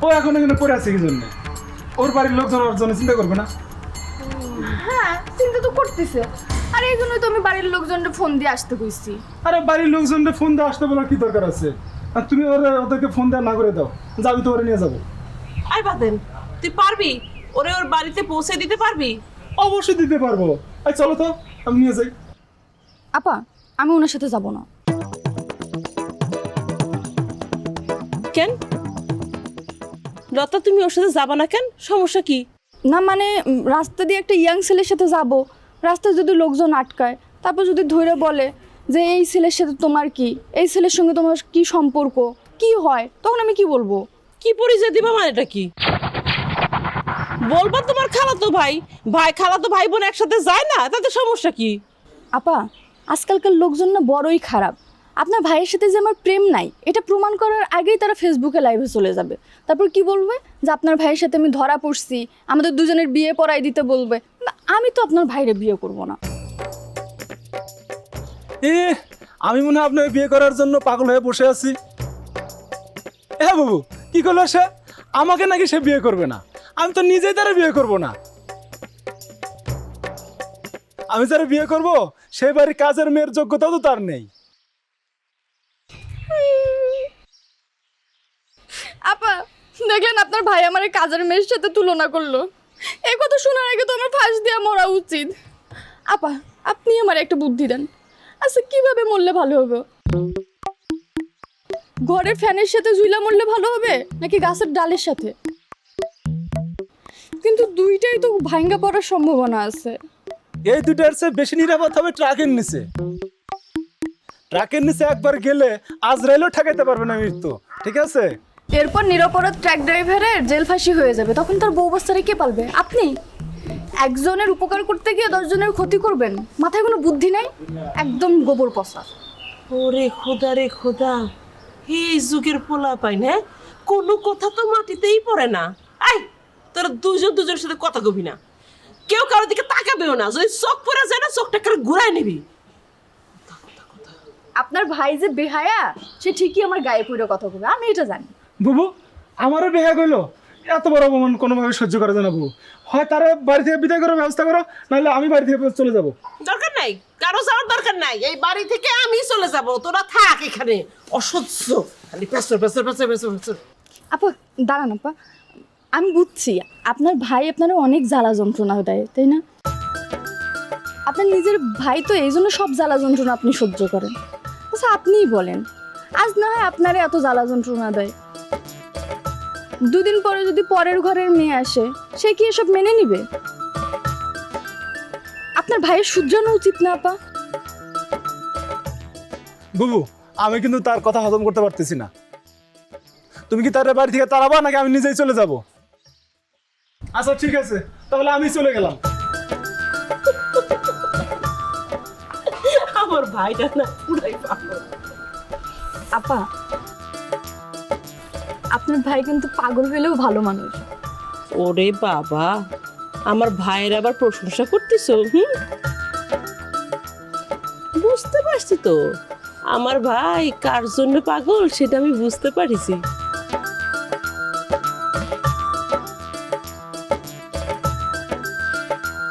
ও এখন এখানে পড়ে আছে কি জন্য? ওর বাড়ির লোকজন ওর জন্য চিন্তা করবে না? হ্যাঁ, চিন্তা তো করতেছে। আর এই জন্যই তো আমি বাড়ির লোকজনকে ফোন দিয়ে আসতে কইছি। আরে বাড়ির লোকজনকে ফোন দিয়ে আসতে বলার কি দরকার আছে? আর তুমি ওদেরকে ফোন দেওয়া না করে দাও, যাবি তো ওরে নিয়ে যাবো। আই বাদেন, তুই পারবি ওরে ওর বাড়িতে পৌঁছে দিতে পারবি? অবশ্যই দিতে পারবো। আই চলো তো, আমি নিয়ে যাই। আপা, আমি ওনার সাথে যাব না। কেন লতা, তুমি ওর সাথে যাবা না কেন? সমস্যা কি? না মানে রাস্তা দিয়ে একটা ইয়াং ছেলের সাথে যাব, রাস্তায় যদি লোকজন আটকায়, তারপর যদি ধরে বলে যে এই ছেলের সাথে তোমার কি, এই ছেলের সঙ্গে তোমার কি সম্পর্ক, কি হয়, তখন আমি কি বলবো? কি পরিচয় দিবা? মানেটা কি? বলবা তোমার খালাতো ভাই, খালাতো ভাই বোন একসাথে যায় না, তাতে সমস্যা কি? আপা, আজকালকার লোকজন না বড়ই খারাপ। আপনার ভাইয়ের সাথে যে আমার প্রেম নাই, এটা প্রমাণ করার আগেই তারা ফেসবুকে লাইভে চলে যাবে। তারপর কি বলবে যে আপনার ভাইয়ের সাথে আমি ধরা পড়ছি, আমাদের দুজনের বিয়ে পড়াই দিতে বলবে। না, আমি তো আপনার ভাইরে বিয়ে করব না। আমি মনে হয় আপনার বিয়ে করার জন্য পাগল হয়ে বসে আছি। হ্যাঁ বাবু, কি করলো সে? আমাকে নাকি সে বিয়ে করবে না? আমি তো নিজেই তারা বিয়ে করব না। আমি যারা বিয়ে করব সেই বাড়ির কাজের মেয়ের যোগ্যতাও তো তার নেই। আপা, দেখলেন আপনার ভাই আমার এই কাজের মেয়ের সাথে তুলনা করলো। এই কথা শোনার আগে তো আমার ফাঁস দিয়ে মরা উচিত। আপা, আপনি আমার একটা বুদ্ধি দেন। আচ্ছা, কিভাবে মরলে ভালো হবে? ঘরের ফ্যানের সাথে ঝুলা মরলে ভালো হবে নাকি গাছের ডালের সাথে? কিন্তু দুইটাই তো ভাঙ্গা পড়ার সম্ভাবনা আছে। এই দুটার চেয়ে বেশি নিরাপদ হবে ট্রাকের নিচে। ট্রাকের নিচে একবার গেলে আজরাইলও ঠেকাইতে পারবে না মৃত্যু, ঠিক আছে? এরপর নিরপরাধ ট্রাক ড্রাইভারের জেল ফাঁসি হয়ে যাবে, তখন তার বউ বাচ্চারা কে পালবে? আপনি একজনের উপকার করতে গিয়ে 10 জনের ক্ষতি করবেন। মাথায় কোনো বুদ্ধি নাই, একদম গোবর পচা। ওরে খোদা রে খোদা, এই যুগের পোলা পাই না, কোনো কথা তো মাটিতেই পড়ে না। আই, তোরা দুজনের সাথে কথা কবি না, কেউ কারোর দিকে তাকাবেও না। যদি চোখ পড়ে যায় না, চোখটা করে ঘুরাই নিবি। আপনার ভাই যে বেহায়া, সে ঠিকই আমার গায়ে পুরো কথা বলবে, আমি এটা জানি। বুবু, আমারও বেহা গইল। এত বড় অপমান কোনোভাবে সহ্য করা যায় না বুবু। হয় তারা বাড়ি থেকে বিদায় করার ব্যবস্থা করো, নাহলে আমি বাড়ি থেকে চলে যাব। দরকার নাই, কারো যাওয়ার দরকার নাই। এই বাড়ি থেকে আমি চলে যাব, তোরা থাক এখানে। অসহ্য, খালি পেছর পেছর পেছর পেছর পেছর। আপা দাঁড়ান, আপা আমি বুঝছি আপনার ভাই আপনারা অনেক জ্বালা যন্ত্রণা দেয়, তাই না? আপনার নিজের ভাই তো এই জন্য সব জ্বালা যন্ত্রণা আপনি সহ্য করেন। আচ্ছা, আপনিই বলেন, আজ না হয় আপনারে এত জ্বালা যন্ত্রণা দেয়, দুদিন পরে যদি পরের ঘরের মেয়ে আসে, সে কি এসব মেনে নিবে? আপনার ভাইয়ের শুধরানো উচিত না আপা? বুবু, আমি কিন্তু তার কথা হজম করতে পারতেছি না। তুমি কি তার বাড়ি থেকে তাড়াবা নাকি আমি নিজেই চলে যাব? আচ্ছা ঠিক আছে, তাহলে আমি চলে গেলাম। আমার ভাইটা না পুরাই পাগল। আপা, আপনার ভাই কিন্তু পাগল হলেও ভালো মানুষ। ওরে বাবা, আমার ভাইয়ের আবার প্রশংসা করতেছো? বুঝতে পারছি তো, আমার ভাই কার জন্য পাগল সেটা আমি বুঝতে পারিছি।